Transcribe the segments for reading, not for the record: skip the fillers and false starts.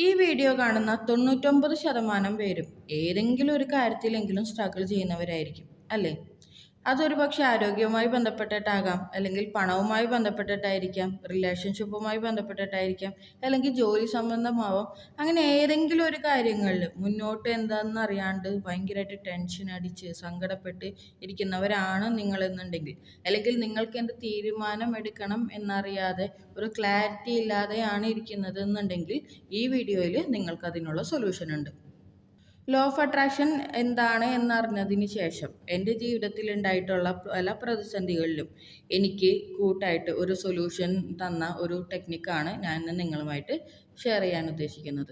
ഈ വീഡിയോ കാണുന്ന 99% പേരും ഏതെങ്കിലും ഒരു കാര്യത്തിലെങ്കിലും സ്ട്രഗിൾ ചെയ്യുന്നവരായിരിക്കും അല്ലേ? അതൊരു പക്ഷെ ആരോഗ്യവുമായി ബന്ധപ്പെട്ടിട്ടാകാം, അല്ലെങ്കിൽ പണവുമായി ബന്ധപ്പെട്ടിട്ടായിരിക്കാം, റിലേഷൻഷിപ്പുമായി ബന്ധപ്പെട്ടിട്ടായിരിക്കാം, അല്ലെങ്കിൽ ജോലി സംബന്ധമാവാം. അങ്ങനെ ഏതെങ്കിലും ഒരു കാര്യങ്ങളിൽ മുന്നോട്ട് എന്താണെന്ന് അറിയാണ്ട് ഭയങ്കരമായിട്ട് ടെൻഷൻ അടിച്ച് സങ്കടപ്പെട്ട് ഇരിക്കുന്നവരാണ് നിങ്ങളെന്നുണ്ടെങ്കിൽ, അല്ലെങ്കിൽ നിങ്ങൾക്ക് എന്ത് തീരുമാനം എടുക്കണം എന്നറിയാതെ ഒരു ക്ലാരിറ്റി ഇല്ലാതെയാണ് ഇരിക്കുന്നത് എന്നുണ്ടെങ്കിൽ, ഈ വീഡിയോയിൽ നിങ്ങൾക്ക് അതിനുള്ള സൊല്യൂഷൻ ഉണ്ട്. ലോ ഓഫ് അട്രാക്ഷൻ എന്താണ് എന്നറിഞ്ഞതിന് ശേഷം എൻ്റെ ജീവിതത്തിൽ ഉണ്ടായിട്ടുള്ള പല പ്രതിസന്ധികളിലും എനിക്ക് കൂട്ടായിട്ട് ഒരു സൊല്യൂഷൻ തന്ന ഒരു ടെക്നിക്കാണ് ഞാൻ ഇന്ന് നിങ്ങളുമായിട്ട് ഷെയർ ചെയ്യാൻ ഉദ്ദേശിക്കുന്നത്.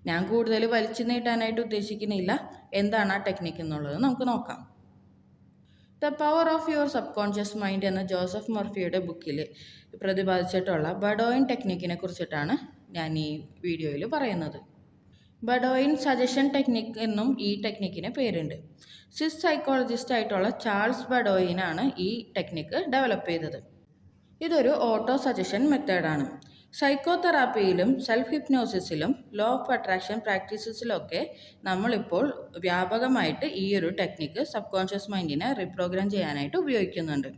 ഞാൻ കൂടുതൽ വലിച്ചു നീട്ടാനായിട്ട് ഉദ്ദേശിക്കുന്നില്ല. എന്താണ് ആ ടെക്നിക്ക് എന്നുള്ളത് നമുക്ക് നോക്കാം. The power of your sub conscious mind എന്ന ജോസഫ് മർഫിയുടെ ബുക്കിൽ പ്രതിപാദിച്ചിട്ടുള്ള ബഡോയിൻ ടെക്നിക്കിനെ കുറിച്ചിട്ടാണ് ഞാൻ ഈ വീഡിയോയിൽ പറയുന്നത്. ബഡോയിൻ സജഷൻ ടെക്നിക് എന്നും ഈ ടെക്നിക്കിന് പേരുണ്ട്. സ്വിസ് സൈക്കോളജിസ്റ്റ് ആയിട്ടുള്ള ചാൾസ് ബഡോയിനാണ് ഈ ടെക്നിക്ക് ഡെവലപ്പ് ചെയ്തത്. ഇതൊരു ഓട്ടോ സജഷൻ മെത്തേഡാണ്. സൈക്കോ തെറാപ്പിയിലും സെൽഫ് ഹിപ്നോസിസിലും ലോ ഓഫ് അട്രാക്ഷൻ പ്രാക്ടീസസിലൊക്കെ നമ്മളിപ്പോൾ വ്യാപകമായിട്ട് ഈ ഒരു ടെക്നിക്ക് സബ് കോൺഷ്യസ് മൈൻഡിനെ റീപ്രോഗ്രാം ചെയ്യാനായിട്ട് ഉപയോഗിക്കുന്നുണ്ട്.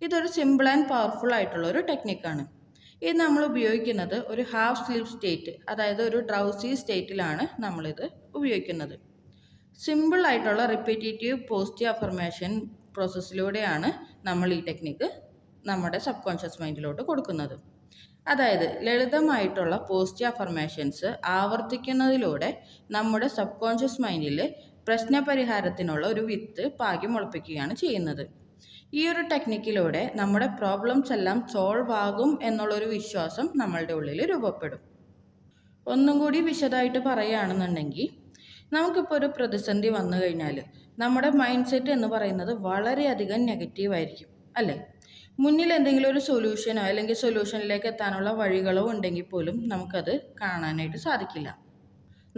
ഇതൊരു സിമ്പിൾ ആൻഡ് പവർഫുൾ ആയിട്ടുള്ള ഒരു ടെക്നിക്കാണ്. ഇത് നമ്മൾ ഉപയോഗിക്കുന്നത് ഒരു ഹാഫ് സ്ലീപ്പ് സ്റ്റേറ്റ്, അതായത് ഒരു ഡ്രൗസി സ്റ്റേറ്റിലാണ് നമ്മളിത് ഉപയോഗിക്കുന്നത്. സിമ്പിൾ ആയിട്ടുള്ള റിപ്പീറ്റേറ്റീവ് പോസിറ്റീവ് അഫർമേഷൻ പ്രോസസ്സിലൂടെയാണ് നമ്മൾ ഈ ടെക്നിക്ക് നമ്മുടെ സബ് കോൺഷ്യസ് മൈൻഡിലോട്ട് കൊടുക്കുന്നത്. അതായത് ലളിതമായിട്ടുള്ള പോസിറ്റീവ് അഫർമേഷൻസ് ആവർത്തിക്കുന്നതിലൂടെ നമ്മുടെ സബ് കോൺഷ്യസ് മൈൻഡിൽ പ്രശ്നപരിഹാരത്തിനുള്ള ഒരു വിത്ത് പാകി മുളപ്പിക്കുകയാണ് ചെയ്യുന്നത്. ഈ ഒരു ടെക്നിക്കിലൂടെ നമ്മുടെ പ്രോബ്ലംസ് എല്ലാം സോൾവ് ആകും എന്നുള്ളൊരു വിശ്വാസം നമ്മളുടെ ഉള്ളിൽ രൂപപ്പെടും. ഒന്നും കൂടി വിശദമായിട്ട് പറയുകയാണെന്നുണ്ടെങ്കിൽ, നമുക്കിപ്പോൾ ഒരു പ്രതിസന്ധി വന്നു കഴിഞ്ഞാൽ നമ്മുടെ മൈൻഡ് സെറ്റ് എന്ന് പറയുന്നത് വളരെയധികം നെഗറ്റീവായിരിക്കും അല്ലേ? മുന്നിൽ എന്തെങ്കിലും ഒരു സൊല്യൂഷനോ അല്ലെങ്കിൽ സൊല്യൂഷനിലേക്ക് എത്താനുള്ള വഴികളോ ഉണ്ടെങ്കിൽ പോലും നമുക്കത് കാണാനായിട്ട് സാധിക്കില്ല.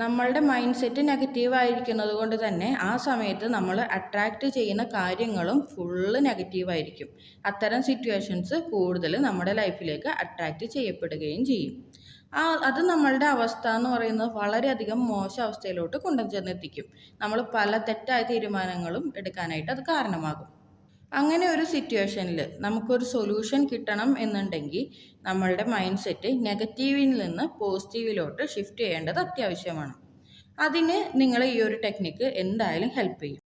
നമ്മളുടെ മൈൻഡ് സെറ്റ് നെഗറ്റീവ് ആയിരിക്കുന്നത് കൊണ്ട് തന്നെ ആ സമയത്ത് നമ്മൾ അട്രാക്റ്റ് ചെയ്യുന്ന കാര്യങ്ങളും ഫുള്ള് നെഗറ്റീവായിരിക്കും. അത്തരം സിറ്റുവേഷൻസ് കൂടുതൽ നമ്മുടെ ലൈഫിലേക്ക് അട്രാക്റ്റ് ചെയ്യപ്പെടുകയും ചെയ്യും. അത് നമ്മളുടെ അവസ്ഥ എന്ന് പറയുന്നത് വളരെയധികം മോശം അവസ്ഥയിലോട്ട് കൊണ്ടുചെന്നെത്തിക്കും. നമ്മൾ പല തെറ്റായ തീരുമാനങ്ങളും എടുക്കാനായിട്ട് അത് കാരണമാകും. അങ്ങനെ ഒരു സിറ്റുവേഷനിൽ നമുക്കൊരു സൊല്യൂഷൻ കിട്ടണം എന്നുണ്ടെങ്കിൽ നമ്മളുടെ മൈൻഡ് സെറ്റ് നെഗറ്റീവിൽ നിന്ന് പോസിറ്റീവിലോട്ട് ഷിഫ്റ്റ് ചെയ്യേണ്ടത് അത്യാവശ്യമാണ്. അതിന് നിങ്ങൾ ഈ ഒരു ടെക്നിക്ക് എന്തായാലും ഹെൽപ്പ് ചെയ്യും.